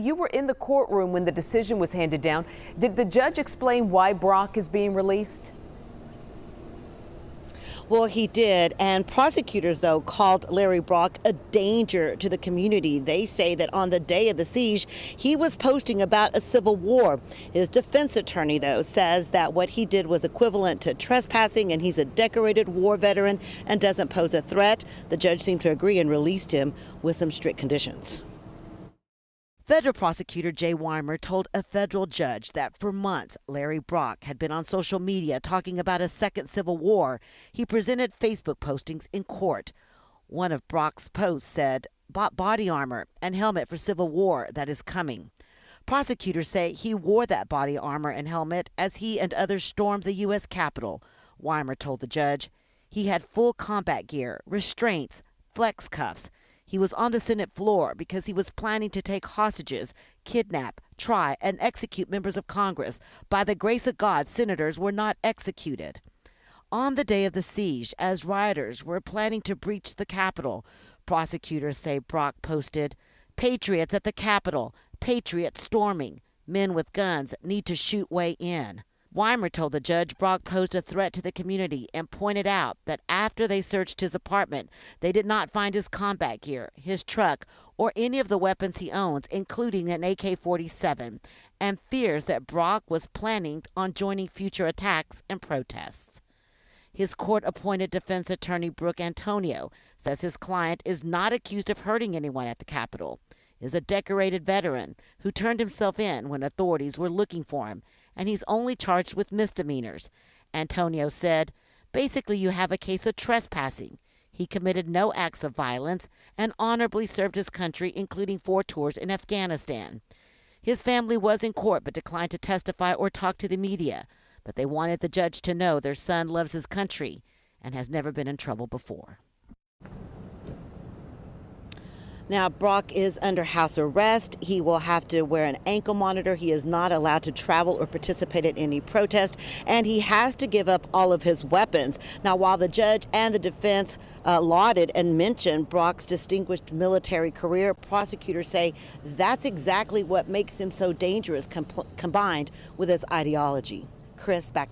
You were in the courtroom when the decision was handed down. Did the judge explain why Broc is being released? Well, he did, and prosecutors, though, called Larry Broc a danger to the community. They say that on the day of the siege, he was posting about a civil war. His defense attorney, though, says that what he did was equivalent to trespassing, and he's a decorated war veteran and doesn't pose a threat. The judge seemed to agree and released him with some strict conditions. Federal prosecutor Jay Weimer told a federal judge that for months, Larry Broc had been on social media talking about a second civil war. He presented Facebook postings in court. One of Broc's posts said, "Bought body armor and helmet for civil war that is coming." Prosecutors say he wore that body armor and helmet as he and others stormed the U.S. Capitol. Weimer told the judge he had full combat gear, restraints, flex cuffs. He was on the Senate floor because he was planning to take hostages, kidnap, try, and execute members of Congress. By the grace of God, senators were not executed. On the day of the siege, as rioters were planning to breach the Capitol, prosecutors say Broc posted, "Patriots at the Capitol, patriots storming. Men with guns need to shoot way in." Weimer told the judge Broc posed a threat to the community and pointed out that after they searched his apartment, they did not find his combat gear, his truck, or any of the weapons he owns, including an AK-47, and fears that Broc was planning on joining future attacks and protests. His court-appointed defense attorney Brooke Antonio says his client is not accused of hurting anyone at the Capitol, is a decorated veteran who turned himself in when authorities were looking for him, and he's only charged with misdemeanors. Antonio said, "Basically, you have a case of trespassing. He committed no acts of violence and honorably served his country, including 4 tours in Afghanistan." His family was in court but declined to testify or talk to the media, but they wanted the judge to know their son loves his country and has never been in trouble before. Now, Broc is under house arrest. He will have to wear an ankle monitor. He is not allowed to travel or participate in any protest, and he has to give up all of his weapons. Now, while the judge and the defense lauded and mentioned Broc's distinguished military career, prosecutors say that's exactly what makes him so dangerous, combined with his ideology. Chris, back